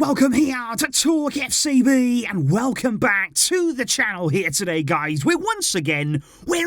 Welcome here to TalkFCB and welcome back to the channel here today, guys. We're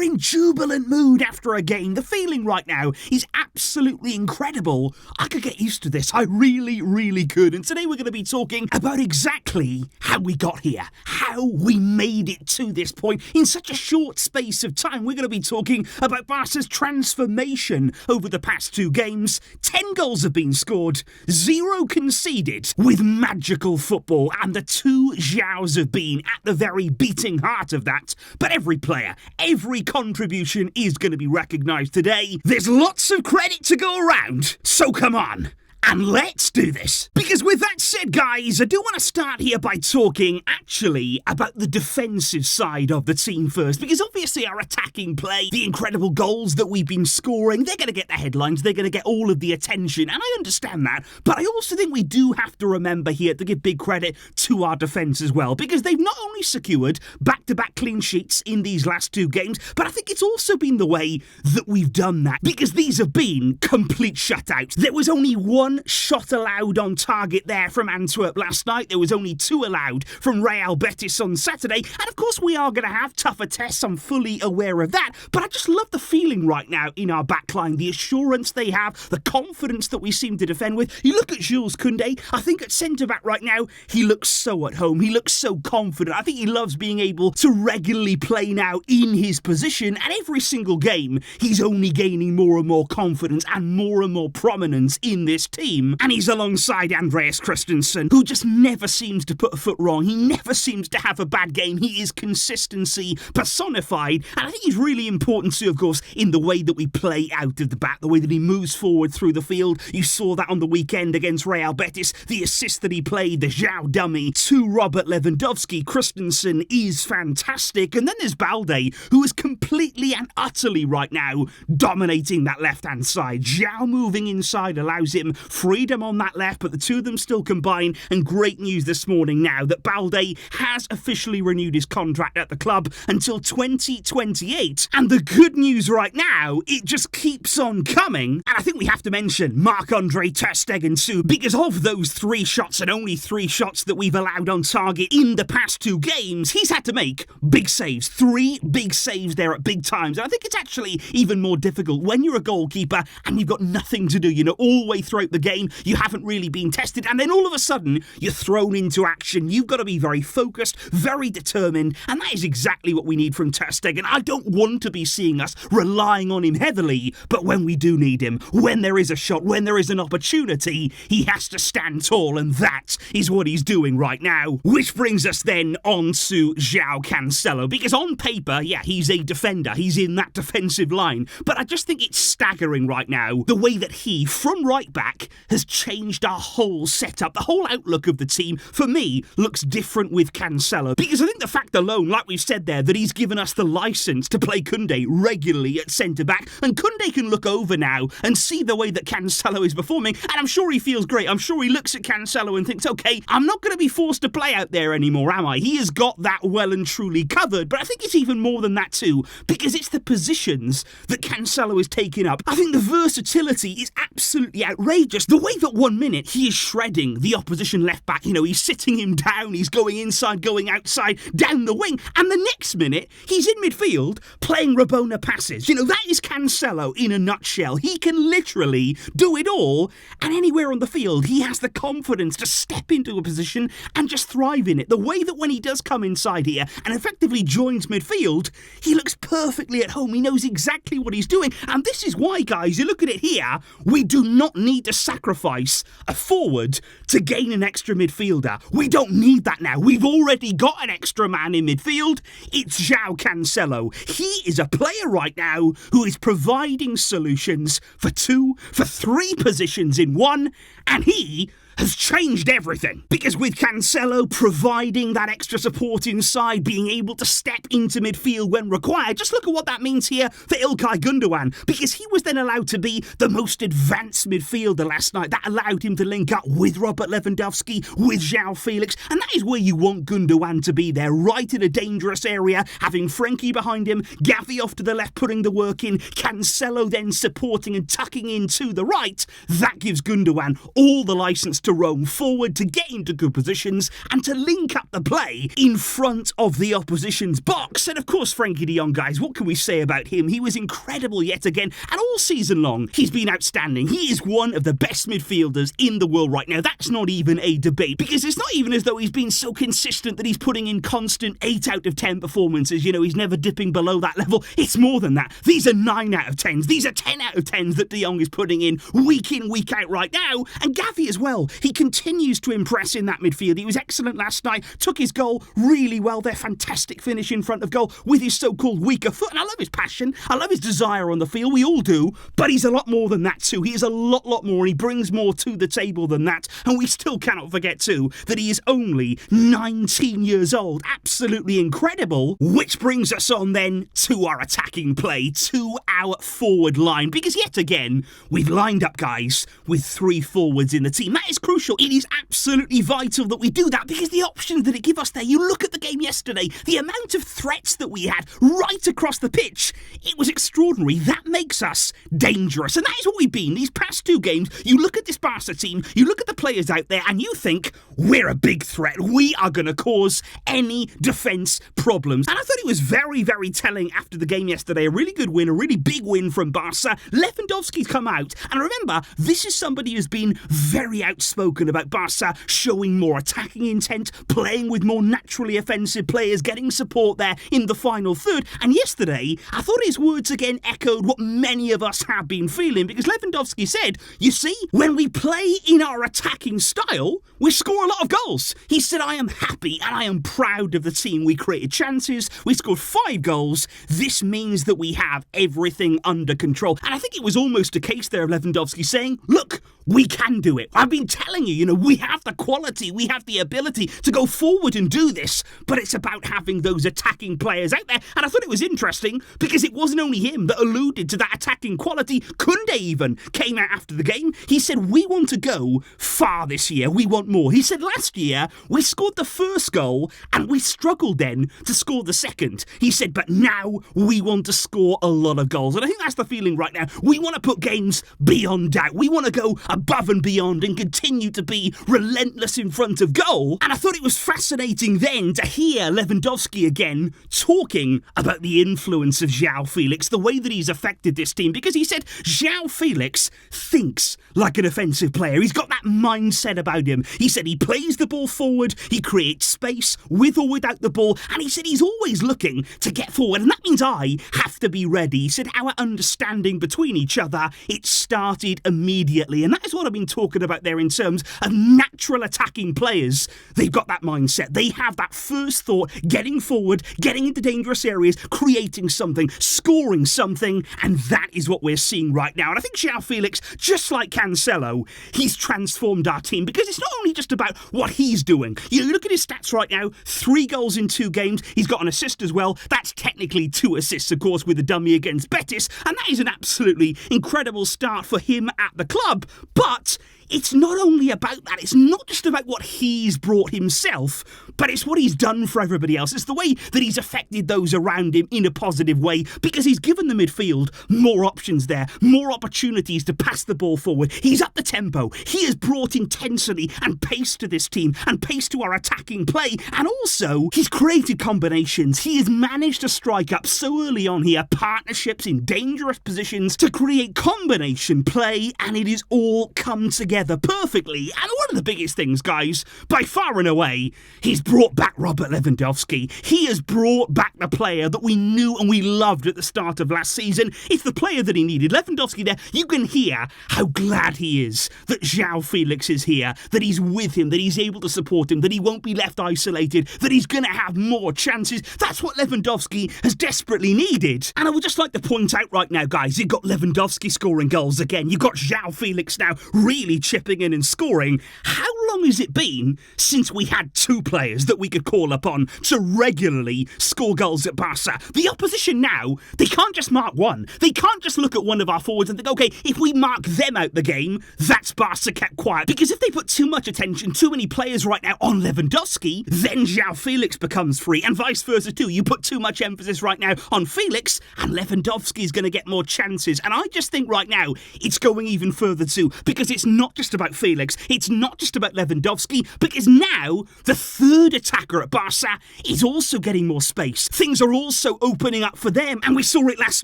in jubilant mood after a game. The feeling right now is absolutely incredible. I could get used to this. I really could. And today we're going to be talking about exactly how we got here, how we made it to this point in such a short space of time. We're going to be talking about Barca's transformation over the past two games. 10 goals have been scored, 0 conceded, with magical football, and the two Joaos have been at the very beating heart of that. But every player, every contribution is going to be recognised today. There's lots of credit to go around, so come on. And let's do this. Because with that said, guys, I do want to start here by talking actually about the defensive side of the team first. Because obviously our attacking play, the incredible goals that we've been scoring, they're going to get the headlines, they're going to get all of the attention. And I understand that. But I also think we do have to remember here to give big credit to our defence as well. Because they've not only secured back-to-back clean sheets in these last two games, but I think it's also been the way that we've done that. Because these have been complete shutouts. There was only one shot allowed on target there from Antwerp last night. There was only 2 allowed from Real Betis on Saturday. And of course we are going to have tougher tests. I'm fully aware of that. But I just love the feeling right now in our backline. The assurance they have, the confidence that we seem to defend with. You look at Jules Koundé. I think at centre-back right now, he looks so at home. He looks so confident. I think he loves being able to regularly play now in his position. And every single game, he's only gaining more and more confidence and more prominence in this team. And he's alongside Andreas Christensen, who just never seems to put a foot wrong. He never seems to have a bad game. He is consistency personified. And I think he's really important too, of course, in the way that we play out of the back, the way that he moves forward through the field. You saw that on the weekend against Real Betis. The assist that he played, the Joao dummy to Robert Lewandowski. Christensen is fantastic. And then there's Balde, who is completely and utterly right now dominating that left-hand side. Joao moving inside allows him freedom on that left, but the two of them still combine. And great news this morning now that Balde has officially renewed his contract at the club until 2028. And the good news right now, it just keeps on coming. And I think we have to mention Marc-Andre ter Stegen too, because of those 3 shots and only 3 shots that we've allowed on target in the past 2 games, he's had to make big saves. 3 big saves there at big times. And I think it's actually even more difficult when you're a goalkeeper and you've got nothing to do, all the way throughout the game, you haven't really been tested, and then all of a sudden you're thrown into action. You've got to be very focused, very determined, and that is exactly what we need from ter Stegen. I don't want to be seeing us relying on him heavily, but when we do need him, when there is a shot, when there is an opportunity, he has to stand tall, and that is what he's doing right now. Which brings us then on to Joao Cancelo, because on paper, yeah, he's a defender, he's in that defensive line, but I just think it's staggering right now the way that he, from right back, has changed our whole setup. The whole outlook of the team, for me, looks different with Cancelo. Because I think the fact alone, like we've said there, that he's given us the licence to play Koundé regularly at centre-back, and Koundé can look over now and see the way that Cancelo is performing, and I'm sure he feels great. I'm sure he looks at Cancelo and thinks, okay, I'm not going to be forced to play out there anymore, am I? He has got that well and truly covered, but I think it's even more than that too, because it's the positions that Cancelo is taking up. I think the versatility is absolutely outrageous. The way that 1 minute he is shredding the opposition left back, he's sitting him down, he's going inside, going outside, down the wing, and the next minute he's in midfield playing Rabona passes. That is Cancelo in a nutshell. He can literally do it all, and anywhere on the field he has the confidence to step into a position and just thrive in it. The way that when he does come inside here and effectively joins midfield, he looks perfectly at home. He knows exactly what he's doing, and this is why, guys, you look at it here, we do not need to sacrifice a forward to gain an extra midfielder. We don't need that now. We've already got an extra man in midfield. It's Joao Cancelo. He is a player right now who is providing solutions for 2, for 3 positions in one, and he has changed everything. Because with Cancelo providing that extra support inside, being able to step into midfield when required, just look at what that means here for İlkay Gündoğan, because he was then allowed to be the most advanced midfielder last night. That allowed him to link up with Robert Lewandowski, with Joao Felix, and that is where you want Gündoğan to be there, right in a dangerous area, having Frenkie behind him, Xavi off to the left putting the work in, Cancelo then supporting and tucking in to the right. That gives Gündoğan all the licence to to roam forward, to get into good positions, and to link up the play in front of the opposition's box. And of course, Frankie de Jong, guys, what can we say about him? He was incredible yet again, and all season long, he's been outstanding. He is one of the best midfielders in the world right now. That's not even a debate, because it's not even as though he's been so consistent that he's putting in constant 8 out of 10 performances. You know, he's never dipping below that level. It's more than that. These are 9 out of 10s. These are 10 out of 10s that de Jong is putting in, week out right now. And Xavi as well. He continues to impress in that midfield. He was excellent last night, took his goal really well there. Fantastic finish in front of goal with his so-called weaker foot. And I love his passion. I love his desire on the field. We all do. But he's a lot more than that too. He is a lot more. He brings more to the table than that. And we still cannot forget too that he is only 19 years old. Absolutely incredible. Which brings us on then to our attacking play, to our forward line. Because yet again, we've lined up, guys, with 3 forwards in the team. That is crucial. It is absolutely vital that we do that, because the options that it give us there, you look at the game yesterday, the amount of threats that we had right across the pitch, it was extraordinary. That makes us dangerous. And that is what we've been these past 2 games. You look at this Barca team, you look at the players out there, and you think, we're a big threat. We are going to cause any defence problems. And I thought it was very, very telling after the game yesterday. A really good win, a really big win from Barca. Lewandowski's come out. And remember, this is somebody who's been very outspoken about Barca showing more attacking intent, playing with more naturally offensive players, getting support there in the final third. And yesterday, I thought his words again echoed what many of us have been feeling, because Lewandowski said, you see, when we play in our attacking style, we score a lot of goals. He said, I am happy and I am proud of the team. We created chances, we scored 5 goals. This means that we have everything under control. And I think it was almost a case there of Lewandowski saying, look, we can do it. I've been telling you, we have the quality, we have the ability to go forward and do this, but it's about having those attacking players out there. And I thought it was interesting, because it wasn't only him that alluded to that attacking quality. Kunde even came out after the game. He said, we want to go far this year. We want more. He said last year, we scored the first goal and we struggled then to score the second. He said, but now we want to score a lot of goals. And I think that's the feeling right now. We want to put games beyond doubt. We want to go above and beyond and continue to be relentless in front of goal. And I thought it was fascinating then to hear Lewandowski again talking about the influence of Joao Felix, the way that he's affected this team, because he said Joao Felix thinks like an offensive player. He's got that mindset about him. He said he plays the ball forward, he creates space with or without the ball, and he said he's always looking to get forward, and that means I have to be ready. He said our understanding between each other, it started immediately, and that is what I've been talking about there in terms of natural attacking players. They've got that mindset. They have that first thought, getting forward, getting into dangerous areas, creating something, scoring something, and that is what we're seeing right now. And I think Joao Felix, just like Cancelo, he's transformed our team, because it's not only just about what he's doing. You look at his stats right now, 3 goals in 2 games. He's got an assist as well. That's technically 2 assists, of course, with a dummy against Betis, and that is an absolutely incredible start for him at the club. But it's not only about that. It's not just about what he's brought himself, but it's what he's done for everybody else. It's the way that he's affected those around him in a positive way, because he's given the midfield more options there, more opportunities to pass the ball forward. He's up the tempo. He has brought intensity and pace to this team, and pace to our attacking play, and also he's created combinations. He has managed to strike up so early on here partnerships in dangerous positions to create combination play, and it has all come together perfectly. And one of the biggest things, guys, by far and away, he's brought back Robert Lewandowski. He has brought back the player that we knew and we loved at the start of last season. It's the player that he needed. Lewandowski there, you can hear how glad he is that Joao Felix is here, that he's with him, that he's able to support him, that he won't be left isolated, that he's going to have more chances. That's what Lewandowski has desperately needed. And I would just like to point out right now, guys, you've got Lewandowski scoring goals again. You've got Joao Felix now really chipping in and scoring. How long has it been since we had 2 players that we could call upon to regularly score goals at Barca? The opposition now, they can't just mark one. They can't just look at one of our forwards and think, okay, if we mark them out the game, that's Barca kept quiet. Because if they put too much attention, too many players right now on Lewandowski, then Joao Felix becomes free, and vice versa too. You put too much emphasis right now on Felix, and Lewandowski is going to get more chances. And I just think right now, it's going even further too, because it's not just about Felix, it's not just about Lewandowski, because now the third attacker at Barca is also getting more space. Things are also opening up for them, and we saw it last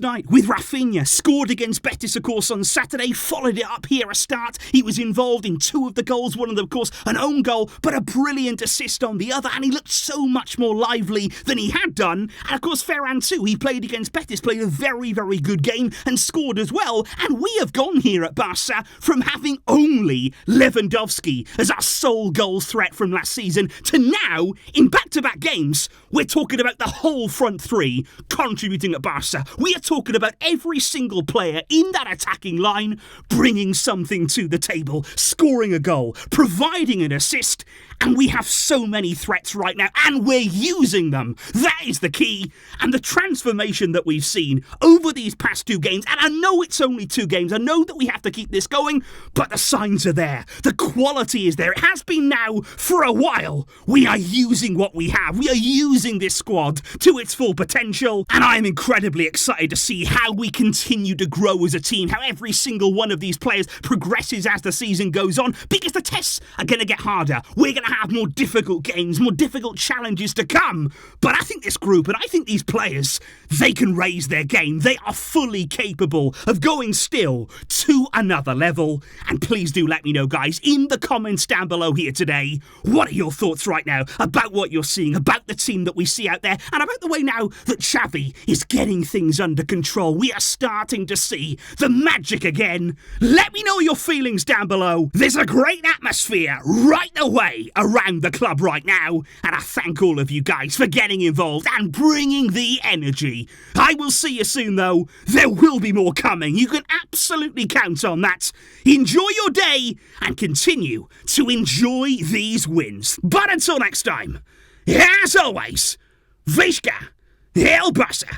night with Rafinha. Scored against Betis, of course, on Saturday, followed it up here a start. He was involved in 2 of the goals, one of them, of course, an own goal, but a brilliant assist on the other, and he looked so much more lively than he had done. And of course, Ferran too, he played against Betis, played a very, very good game and scored as well. And we have gone here at Barca from having only Lewandowski as our sole goal threat from last season to now, in back-to-back games, we're talking about the whole front three contributing at Barca. We are talking about every single player in that attacking line bringing something to the table, scoring a goal, providing an assist, and we have so many threats right now, and we're using them. That is the key. And the transformation that we've seen over these past 2 games, and I know it's only 2 games, I know that we have to keep this going, but the signs are there. The quality is there. It has been now for a while. We are using what we have. We are using this squad to its full potential, and I'm incredibly excited to see how we continue to grow as a team, how every single one of these players progresses as the season goes on, because the tests are going to get harder. We're going to have more difficult games, more difficult challenges to come. But I think this group, and I think these players, they can raise their game. They are fully capable of going still to another level. And please do let me know, guys, in the comments down below here today, what are your thoughts right now about what you're seeing, about the team that we see out there, and about the way now that Xavi is getting things under control. We are starting to see the magic again. Let me know your feelings down below. There's a great atmosphere right away around the club right now, and I thank all of you guys for getting involved and bringing the energy. I will see you soon though. There will be more coming. You can absolutely count on that. Enjoy your day and continue to enjoy these wins. But until next time, as always, Visca El Barça.